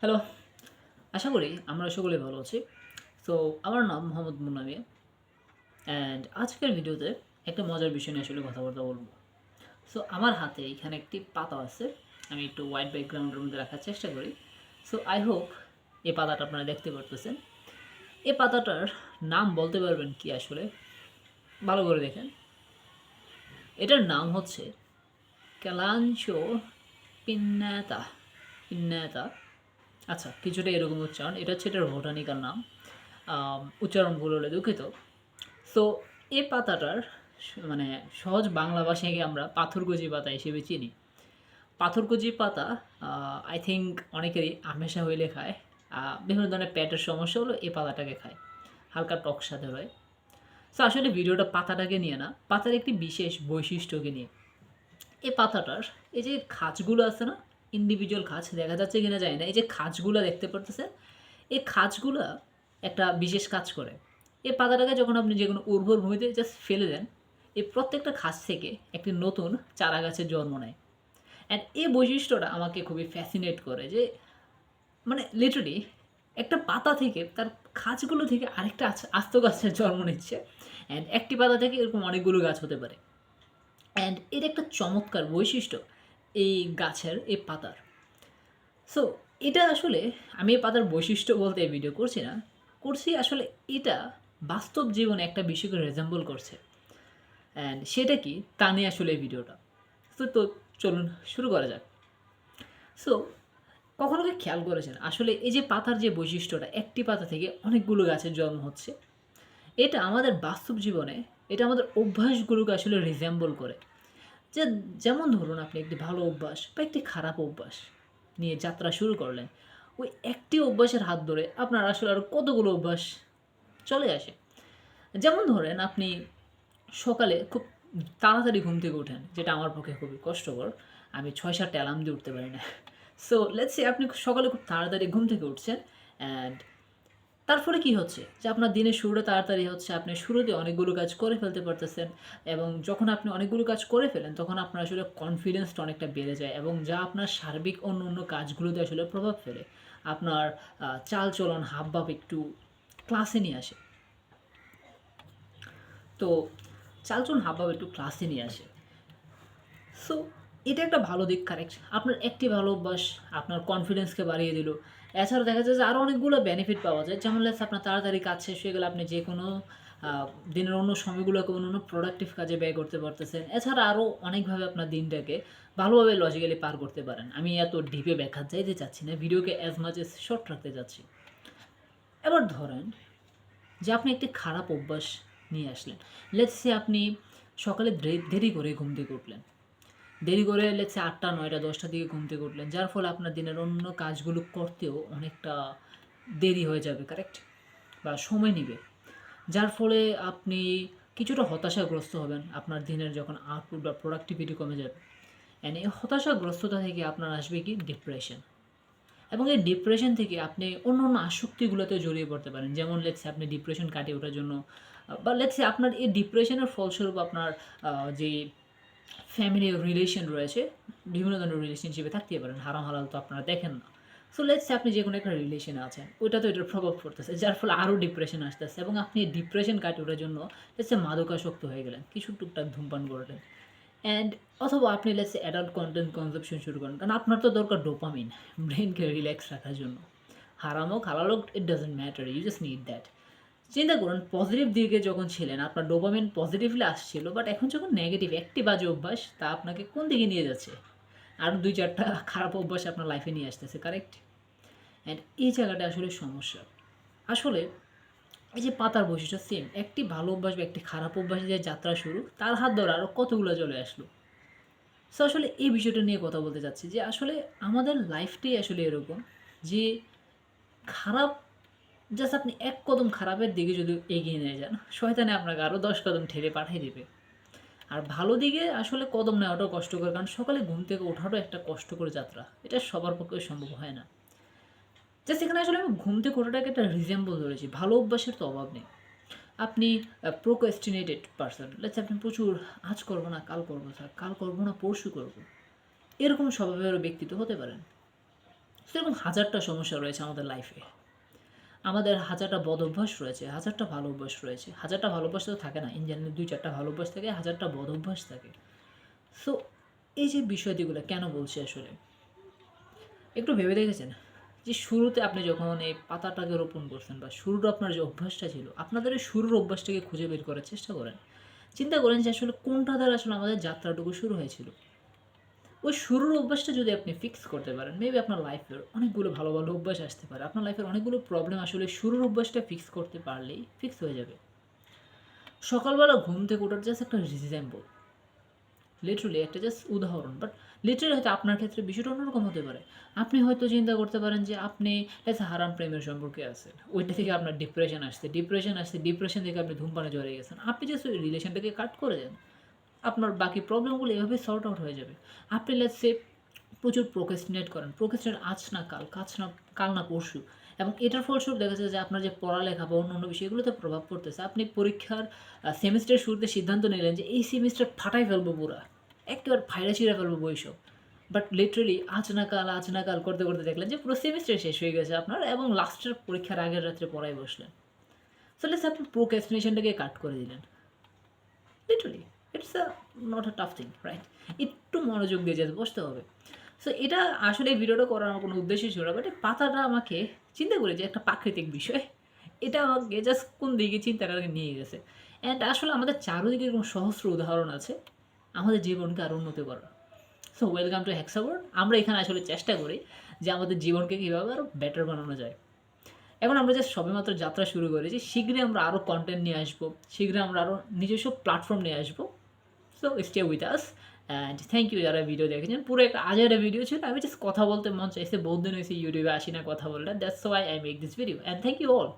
Hello, আশা করি আমরা সকলে ভালো আছি। সো আমার নাম মোহাম্মদ মুন্না মিয়া অ্যান্ড আজকের ভিডিওতে একটা মজার বিষয় নিয়ে আসলে কথাবার্তা বলবো। সো আমার হাতে এখানে একটি পাতা আছে। আমি একটু হোয়াইট ব্যাকগ্রাউন্ডের মধ্যে রাখার চেষ্টা করি। সো আই হোপ এই পাতাটা আপনারা দেখতে পারতেছেন। এই পাতাটার নাম বলতে পারবেন কি আসলে? ভালো করে দেখেন। এটার নাম হচ্ছে ক্যালাঞ্চো পিন্নাতা। পিন্নাতা। আচ্ছা, কিছুটা এরকম উচ্চারণ। এটা হচ্ছে এটার বোটানিক্যাল নাম। উচ্চারণ ভুল হলে দুঃখিত। সো এই পাতাটার মানে সহজ বাংলা ভাষায় আমরা পাথরকুচি পাতা হিসেবে চিনি। পাথরকুচি পাতা আই থিঙ্ক অনেকেরই আমেশা হইলে খায়। বিভিন্ন ধরনের পেটের সমস্যা হলো এই পাতাটাকে খায়। হালকা টক স্বাদের হয়। সো আসলে ভিডিওটা পাতাটাকে নিয়ে না, পাতার একটি বিশেষ বৈশিষ্ট্যকে নিয়ে। এই পাতাটার এই যে খাঁজগুলো আছে না, ইন্ডিভিজুয়াল খাঁজ দেখা যাচ্ছে কিনা যায় না, এই যে খাঁজগুলো দেখতে পারতেছেন, এই খাঁজগুলো একটা বিশেষ কাজ করে। এই পাতাটাকে যখন আপনি যে কোনো উর্বর ভূমিতে জাস্ট ফেলে দেন, এই প্রত্যেকটা খাঁজ থেকে একটি নতুন চারা গাছের জন্ম নেয়। অ্যান্ড এই বৈশিষ্ট্যটা আমাকে খুবই ফ্যাসিনেট করে যে মানে লিটারালি একটা পাতা থেকে তার খাঁজগুলো থেকে আরেকটা আস্ত গাছের জন্ম নিচ্ছে। অ্যান্ড একটি পাতা থেকে এরকম অনেকগুলো গাছ হতে পারে। অ্যান্ড এর একটা চমৎকার বৈশিষ্ট্য এই গাছের এই পাতার। সো এটা আসলে আমি এই পাতার বৈশিষ্ট্য বলতে এই ভিডিও করছি না, করছি আসলে এটা বাস্তব জীবনে একটা বিষয়কে রেজেম্বল করছে। অ্যান্ড সেটা কি তা নিয়ে আসলে এই ভিডিওটা। তো চলুন শুরু করা যাক। সো কখনো কি খেয়াল করেছেন আসলে এই যে পাতার যে বৈশিষ্ট্যটা, একটি পাতা থেকে অনেকগুলো গাছের জন্ম হচ্ছে, এটা আমাদের বাস্তব জীবনে এটা আমাদের অভ্যাসগুলোকে আসলে রিজেম্বল করে। যে যেমন ধরুন আপনি একটি ভালো অভ্যাস বা একটি খারাপ অভ্যাস নিয়ে যাত্রা শুরু করলেন, ওই একটি অভ্যাসের হাত ধরে আপনার আসলে আরও কতগুলো অভ্যাস চলে আসে। যেমন ধরেন আপনি সকালে খুব তাড়াতাড়ি ঘুম থেকে ওঠেন, যেটা আমার পক্ষে খুবই কষ্টকর। আমি ৬-৭টা অ্যালার্ম দিয়ে উঠতে পারি না। সো লেটস সে আপনি সকালে খুব তাড়াতাড়ি ঘুম থেকে উঠছেন অ্যান্ড তার ফলে কী হচ্ছে যে আপনার দিনের শুরুটা তাড়াতাড়ি হচ্ছে, আপনি শুরুতে অনেকগুলো কাজ করে ফেলতে পারতেছেন এবং যখন আপনি অনেকগুলো কাজ করে ফেলেন তখন আপনার আসলে কনফিডেন্সটা অনেকটা বেড়ে যায় এবং যা আপনার সার্বিক অন্য অন্য কাজগুলোতে আসলে প্রভাব ফেলে। আপনার চালচলন হাবভাব একটু ক্লাসে নিয়ে আসে। তো চালচলন হাবভাব একটু ক্লাসে নিয়ে আসে। সো এটা একটা ভালো দিক, কারেক্ট। আপনার একটি ভালো অভ্যাস আপনার কনফিডেন্সকে বাড়িয়ে দিল। এছাড়াও দেখা যায় যে আরও অনেকগুলো বেনিফিট পাওয়া যায়। যেমন লেটস আপনার তাড়াতাড়ি কাজ শেষ হয়ে গেলে আপনি যে কোনো দিনের অন্য সময়গুলোকে অন্য প্রোডাক্টিভ কাজে ব্যয় করতে পারতেছেন। এছাড়া আরও অনেকভাবে আপনার দিনটাকে ভালোভাবে লজিক্যালি পার করতে পারেন। আমি এত ডিপে ব্যাখ্যা যাইতে চাচ্ছি না, ভিডিওকে অ্যাজ মাচ এজ শর্ট রাখতে চাচ্ছি। এবার ধরেন যে আপনি একটি খারাপ অভ্যাস নিয়ে আসলেন। লেটস সে আপনি সকালে দেরি করে ঘুম থেকে উঠলেন। দেরি করে লেটস সে ৮টা ৯টা ১০টার দিকে ঘুম থেকে উঠলেন। যার ফলে আপনার দিনের অন্য কাজগুলো করতেও অনেকটা দেরি হয়ে যাবে, কারেক্ট? বা সময় নিবে। যার ফলে আপনি কিছুটা হতাশাগ্রস্ত হবেন। আপনার দিনের যখন আউটপুট বা প্রোডাক্টিভিটি কমে যাবে। অ্যান্ড এই হতাশাগ্রস্ততা থেকে আপনার আসবে কি ডিপ্রেশন। এবং এই ডিপ্রেশন থেকে আপনি অন্য অন্য আসক্তিগুলোতে জড়িয়ে পড়তে পারেন। যেমন লেটস সে আপনি ডিপ্রেশন কাটিয়ে ওঠার জন্য বা লেটস সে আপনার এই ডিপ্রেশনের ফলস্বরূপ আপনার যে ফ্যামিলি রিলেশন রয়েছে, বিভিন্ন ধরনের রিলেশনশিপে থাকতে পারেন। হারাম হালাল তো আপনারা দেখেন না। সো লেটস সে আপনি যে কোনো একটা রিলেশনে আছেন, ওইটা তো এটার প্রভাব পড়তেছে, যার ফলে আরও ডিপ্রেশন আসতেছে এবং আপনি ডিপ্রেশন কাটিয়ে ওঠার জন্য লেটস সে মাদকাসক্ত হয়ে গেলেন, কিছু টুকটাক ধূমপান করলেন। অ্যান্ড অথবা আপনি let's say adult content consumption শুরু করেন, কারণ আপনার তো দরকার ডোপামিন ব্রেনকে রিল্যাক্স রাখার জন্য। হারাম হোক হালাল হোক, it doesn't matter, you just need that. চিন্তা করুন পজিটিভ দিকে যখন ছিলেন আপনার ডোপামিন পজিটিভলি আসছিল, বাট এখন যখন নেগেটিভ একটি বাজে অভ্যাস তা আপনাকে কোন দিকে নিয়ে যাচ্ছে? আরও ২-৪টা খারাপ অভ্যাস আপনার লাইফে নিয়ে আসতেছে, কারেক্ট? অ্যান্ড এই জায়গাটা আসলে সমস্যা। আসলে এই যে পাতার বৈশিষ্ট্য সেম, একটি ভালো অভ্যাস বা একটি খারাপ অভ্যাসে যে যাত্রা শুরু, তার হাত ধরে আরও কতগুলো চলে আসলো। সো আসলে এই বিষয়টা নিয়ে কথা বলতে চাচ্ছি যে আসলে আমাদের লাইফটাই আসলে এরকম যে খারাপ, জাস্ট আপনি এক কদম খারাপের দিকে যদি এগিয়ে নিয়ে যান, শয়তানে আপনাকে আরও ১০ কদম ঠেলে পাঠিয়ে দেবে। আর ভালো দিকে আসলে কদম নেওয়াটাও কষ্টকর, কারণ সকালে ঘুম থেকে ওঠারও একটা কষ্টকর যাত্রা। এটা সবার পক্ষে সম্ভব হয় না। জাস্ট এখানে আসলে আমি ঘুম থেকে ওঠাটাকে একটা রিজেম্বল ধরেছি, ভালো অভ্যাসের তো অভাব নেই। আপনি প্রোক্রাস্টিনেটেড পারসন, লেটস আপনি প্রচুর আজ করবো না কাল করবো, স্যার কাল করবো না পরশু করবো, এরকম স্বভাবের ব্যক্তি তো হতে পারেন। সেরকম হাজারটা সমস্যা রয়েছে আমাদের লাইফে। আমাদের হাজারটা বদ অভ্যাস রয়েছে, হাজারটা ভালো অভ্যাস রয়েছে। হাজারটা ভালো অভ্যাস তো থাকে না, ইন জেনারেল ২-৪টা ভালো অভ্যাস থাকে, হাজারটা বদ অভ্যাস থাকে। সো এই যে বিষয়গুলো কেন বলছি আসলে, একটু ভেবে দেখেছেন যে শুরুতে আপনি যখন এই পাতাটাকে রোপণ করছেন বা শুরুর আপনার যে অভ্যাসটা ছিল, আপনাদের ওই শুরুর অভ্যাসটাকে খুঁজে বের করার চেষ্টা করেন। চিন্তা করেন যে আসলে কোনটা দ্বারা আসলে আমাদের যাত্রাটুকু শুরু হয়েছিল। ওই শুরুর অভ্যাসটা যদি আপনি ফিক্স করতে পারেন, মেবি আপনার লাইফের অনেকগুলো ভালো, ভালো অভ্যাস আসতে পারে। আপনার লাইফের অনেকগুলো প্রবলেম আসলে শুরুর অভ্যাসটা ফিক্স করতে পারলেই ফিক্স হয়ে যাবে। সকালবেলা ঘুম থেকে ওঠার জাস্ট একটা রিজেম্বল, লিটারালি একটা জাস্ট উদাহরণ, বাট লিটারালি হয়তো আপনার ক্ষেত্রে বিষয়টা অন্যরকম হতে পারে। আপনি হয়তো চিন্তা করতে পারেন যে আপনি হারাম প্রেমের সম্পর্কে আছেন, ওইটা থেকে আপনার ডিপ্রেশন থেকে আপনি ধূমপানে জড়িয়ে গেছেন। আপনি জাস্ট ওই রিলেশনটাকে কাট করে দেন, আপনার বাকি প্রবলেমগুলো এভাবে সর্ট আউট হয়ে যাবে। আপনি লেটস সে প্রচুর প্রোক্রাস্টিনেট করেন, প্রোক্রাস্টিনেট আজ না কাল, কাল না পরশু, এবং এটার ফলস্বরূপ দেখা যাচ্ছে যে আপনার যে পড়ালেখা বা অন্য বিষয়গুলোতে প্রভাব পড়তেছে। আপনি পরীক্ষার সেমিস্টারের শুরুতে সিদ্ধান্ত নিলেন যে এই সেমিস্টার ফাটাই ফেলবো পুরা, একেবারে ফাইড়া ছিঁড়ে ফেলবো বইসব। বাট লিটারালি আজ না কাল করতে করতে দেখলেন যে পুরো সেমিস্টার শেষ হয়ে গেছে আপনার, এবং লাস্টের পরীক্ষার আগের রাত্রে পড়ায় বসলেন। সো লেটস আপনি প্রোক্রাস্টিনেশনটাকে কাট করে দিলেন। Literally it's not a tough thing, right? একটু মনোযোগ দিয়ে যেতে বসতে হবে। সো এটা আসলে এই ভিডিওটা করার আমার কোনো উদ্দেশ্য ছিল না, বাট এই পাতাটা আমাকে চিন্তা করে যে একটা প্রাকৃতিক বিষয়, এটা আমাকে জাস্ট কোন দিকে চিন্তাটাকে নিয়ে গেছে। অ্যান্ড আসলে আমাদের চারোদিকে এরকম সহস্র উদাহরণ আছে আমাদের জীবনকে আরও উন্নত করার। So welcome to hexaboard. আমরা এখানে আসলে চেষ্টা করি যে আমাদের জীবনকে কীভাবে আরও বেটার বানানো যায়। এখন আমরা জাস্ট সবেমাত্র যাত্রা শুরু করেছি, শীঘ্রই আমরা আরও কন্টেন্ট নিয়ে আসবো, শীঘ্রই আমরা আরও নিজস্ব প্ল্যাটফর্ম নিয়ে আসবো। So stay with us and thank you যারা ভিডিও দেখেছেন। পুরো একটা আজের ভিডিও ছিল, আমি জাস্ট কথা বলতে মন চাইছে, বহুত দিন হয়েছে ইউটিউবে আসি না কথা বললে, that's why I make this video and thank you all.